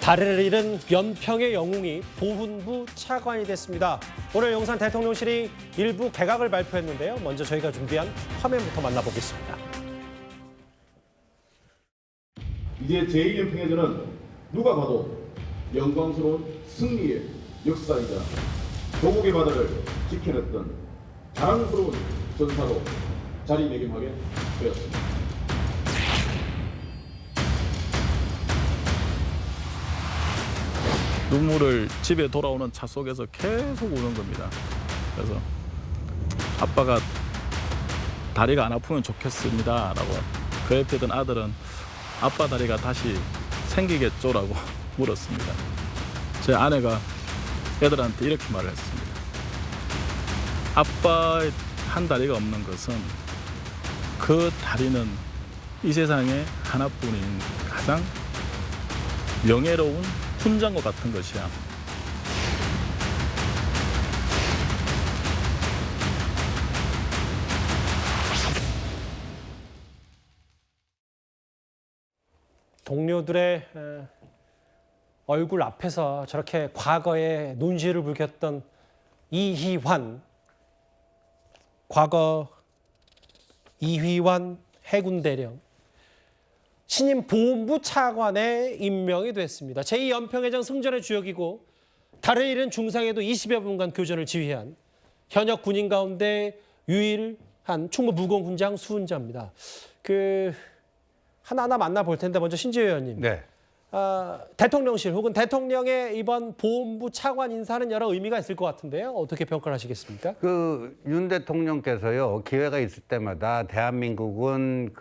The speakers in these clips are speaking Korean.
달을 잃은 연평의 영웅이 보훈부 차관이 됐습니다. 오늘 용산 대통령실이 일부 개각을 발표했는데요. 먼저 저희가 준비한 화면부터 만나보겠습니다. 이제 제1연평해전은 누가 봐도 영광스러운 승리의 역사이자 조국의 바다를 지켜냈던 자랑스러운 전사로 자리매김하게 되었습니다. 눈물을 집에 돌아오는 차 속에서 계속 우는 겁니다. 그래서 아빠가 다리가 안 아프면 좋겠습니다 라고 그 옆에 있던 아들은 아빠 다리가 다시 생기겠죠 라고 물었습니다. 제 아내가 애들한테 이렇게 말을 했습니다. 아빠의 한 다리가 없는 것은 그 다리는 이 세상에 하나뿐인 가장 명예로운 훈장과 같은 것이야. 동료들의 얼굴 앞에서 저렇게 과거에 논시를 불켰던 이희환, 과거 이휘환 해군대령 신임 보훈부 차관에 임명이 됐습니다. 제2연평해전 승전의 주역이고 달을 잃은 중상에도 20여 분간 교전을 지휘한 현역 군인 가운데 유일한 충무 무공훈장 수훈자입니다. 하나하나 만나볼 텐데 먼저 신지혜 의원님. 네. 대통령실 혹은 대통령의 이번 보훈부 차관 인사는 여러 의미가 있을 것 같은데요. 어떻게 평가를 하시겠습니까? 윤 대통령께서요, 기회가 있을 때마다 대한민국은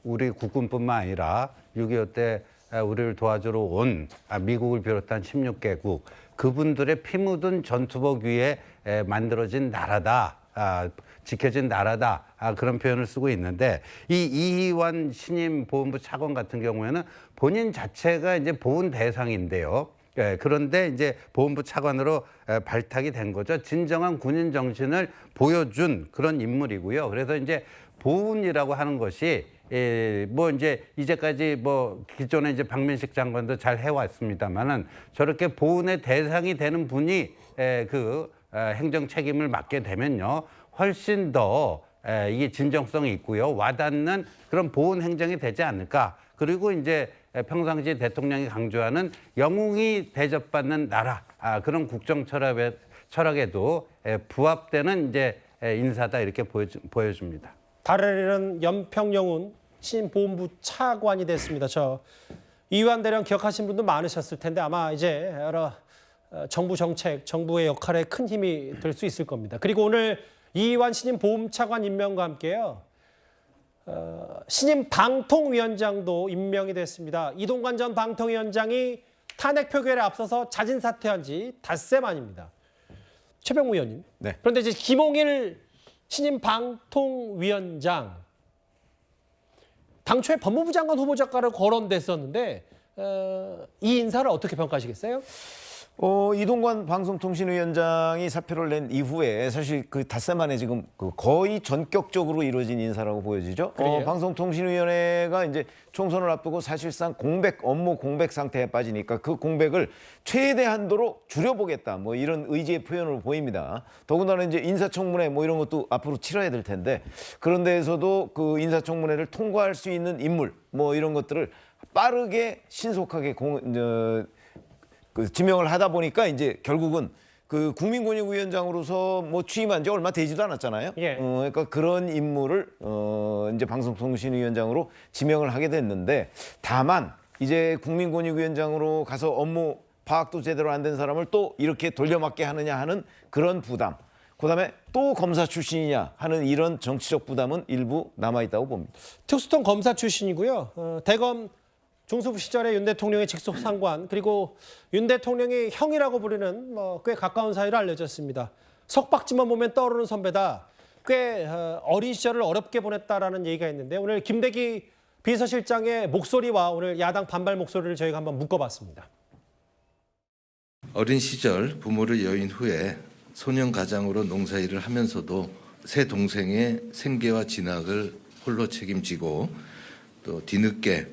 우리 국군뿐만 아니라 6.25 때 우리를 도와주러 온 미국을 비롯한 16개국 그분들의 피 묻은 전투복 위에 만들어진 나라다. 지켜진 나라다. 그런 표현을 쓰고 있는데 이 이희환 신임 보훈부 차관 같은 경우에는 본인 자체가 이제 보훈 대상인데요. 그런데 이제 보훈부 차관으로 발탁이 된 거죠. 진정한 군인 정신을 보여준 그런 인물이고요. 그래서 이제 보훈이라고 하는 것이 이제까지 기존에 이제 박민식 장관도 잘 해왔습니다만은 저렇게 보훈의 대상이 되는 분이 행정 책임을 맡게 되면요. 훨씬 더 이게 진정성이 있고요. 와닿는 그런 보훈 행정이 되지 않을까. 그리고 이제 평상시 대통령이 강조하는 영웅이 대접받는 나라. 그런 국정 철학에도 부합되는 이제 인사다 이렇게 보여줍니다. 달을 잃은 연평 영웅 신임 보훈부 차관이 됐습니다. 이휘환 대령 기억하신 분도 많으셨을 텐데 아마 이제 여러 정부 정책, 정부의 역할에 큰 힘이 될 수 있을 겁니다. 그리고 오늘 이희환 신임 보훈부 차관 임명과 함께요. 신임 방통위원장도 임명이 됐습니다. 이동관 전 방통위원장이 탄핵 표결에 앞서서 자진 사퇴한 지 닷새 만입니다. 최병무 의원님. 네. 그런데 이제 김홍일 신임 방통위원장 당초에 법무부 장관 후보자가를 거론됐었는데 이 인사를 어떻게 평가하시겠어요? 이동관 방송통신위원장이 사표를 낸 이후에 사실 닷새 만에 지금 거의 전격적으로 이루어진 인사라고 보여지죠. 방송통신위원회가 이제 총선을 앞두고 사실상 업무 공백 상태에 빠지니까 그 공백을 최대 한도로 줄여보겠다. 이런 의지의 표현으로 보입니다. 더군다나 이제 인사청문회 이런 것도 앞으로 치러야 될 텐데 그런 데에서도 그 인사청문회를 통과할 수 있는 인물 이런 것들을 빠르게 신속하게 지명을 하다 보니까 이제 결국은 국민권익위원장으로서 취임한 지 얼마 되지도 않았잖아요. 예. 그러니까 그런 인물을 이제 방송통신위원장으로 지명을 하게 됐는데 다만 이제 국민권익위원장으로 가서 업무 파악도 제대로 안 된 사람을 또 이렇게 돌려막게 하느냐 하는 그런 부담. 그다음에 또 검사 출신이냐 하는 이런 정치적 부담은 일부 남아있다고 봅니다. 특수통 검사 출신이고요. 대검 중수부 시절에 윤 대통령의 직속 상관 그리고 윤 대통령이 형이라고 부르는 꽤 가까운 사이로 알려졌습니다. 석박지만 보면 떠오르는 선배다. 꽤 어린 시절을 어렵게 보냈다라는 얘기가 있는데 오늘 김대기 비서실장의 목소리와 오늘 야당 반발 목소리를 저희가 한번 묶어봤습니다. 어린 시절 부모를 여인 후에 소년 가장으로 농사일을 하면서도 세 동생의 생계와 진학을 홀로 책임지고 또 뒤늦게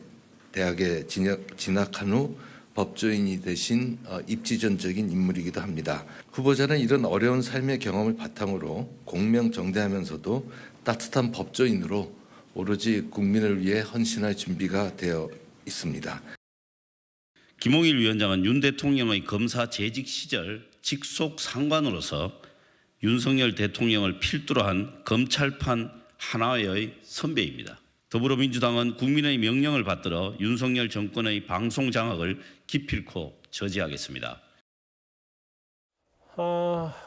대학에 진학한 후 법조인이 되신 입지전적인 인물이기도 합니다. 후보자는 이런 어려운 삶의 경험을 바탕으로 공명정대하면서도 따뜻한 법조인으로 오로지 국민을 위해 헌신할 준비가 되어 있습니다. 김홍일 위원장은 윤 대통령의 검사 재직 시절 직속 상관으로서 윤석열 대통령을 필두로 한 검찰판 하나의 선배입니다. 더불어민주당은 국민의 명령을 받들어 윤석열 정권의 방송 장악을 기필코 저지하겠습니다.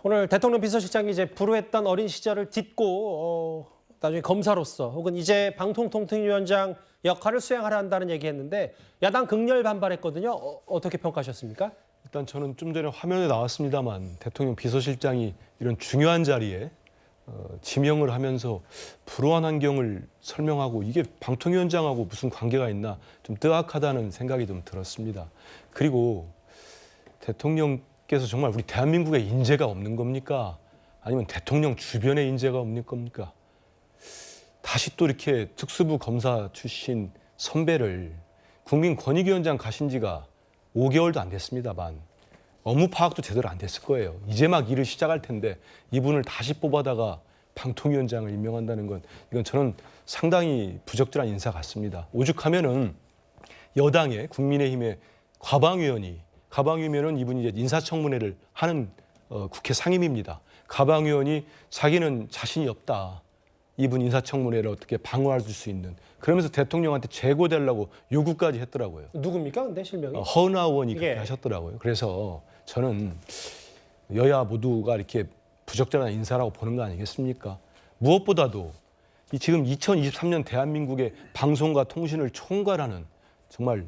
오늘 대통령 비서실장이 이제 불우했던 어린 시절을 딛고 나중에 검사로서 혹은 이제 방통통신위원장 역할을 수행하려 한다는 얘기했는데 야당 극렬 반발했거든요. 어떻게 평가하셨습니까? 일단 저는 좀 전에 화면에 나왔습니다만 대통령 비서실장이 이런 중요한 자리에 지명을 하면서 불우한 환경을 설명하고 이게 방통위원장하고 무슨 관계가 있나 좀 뜨악하다는 생각이 좀 들었습니다. 그리고 대통령께서 정말 우리 대한민국에 인재가 없는 겁니까? 아니면 대통령 주변에 인재가 없는 겁니까? 다시 또 이렇게 특수부 검사 출신 선배를 국민권익위원장 가신 지가 5개월도 안 됐습니다만 업무 파악도 제대로 안 됐을 거예요. 이제 막 일을 시작할 텐데 이분을 다시 뽑아다가 방통위원장을 임명한다는 건 이건 저는 상당히 부적절한 인사 같습니다. 오죽하면은 여당의 국민의힘의 가방위원은 이분이 이제 인사청문회를 하는 국회 상임위입니다. 가방위원이 자기는 자신이 없다. 이분 인사청문회를 어떻게 방어할 수 있는 그러면서 대통령한테 재고되려고 요구까지 했더라고요. 누굽니까? 근데 실명이? 허은하 의원이 그렇게 예. 하셨더라고요. 그래서 저는 여야 모두가 이렇게 부적절한 인사라고 보는 거 아니겠습니까? 무엇보다도 이 지금 2023년 대한민국의 방송과 통신을 총괄하는 정말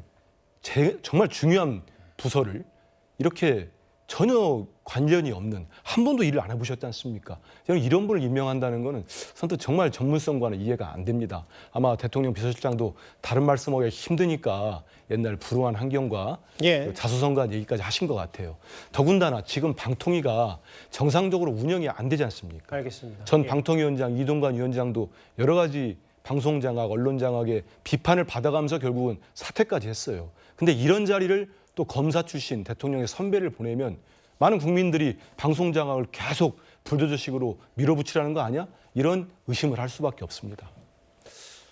중요한 부서를 이렇게 전혀 관련이 없는 한 번도 일을 안 해보셨지 않습니까? 저는 이런 분을 임명한다는 거는 선뜻 정말 전문성과는 이해가 안 됩니다. 아마 대통령 비서실장도 다른 말씀하기가 힘드니까 옛날 불우한 환경과 예. 자수성가한 얘기까지 하신 것 같아요. 더군다나 지금 방통위가 정상적으로 운영이 안 되지 않습니까? 알겠습니다. 전 예. 방통위원장 이동관 위원장도 여러 가지 방송 장악, 언론 장악의 비판을 받아가면서 결국은 사퇴까지 했어요. 근데 이런 자리를 또 검사 출신 대통령의 선배를 보내면 많은 국민들이 방송 장악을 계속 불도저식으로 밀어붙이라는 거 아니야? 이런 의심을 할 수밖에 없습니다.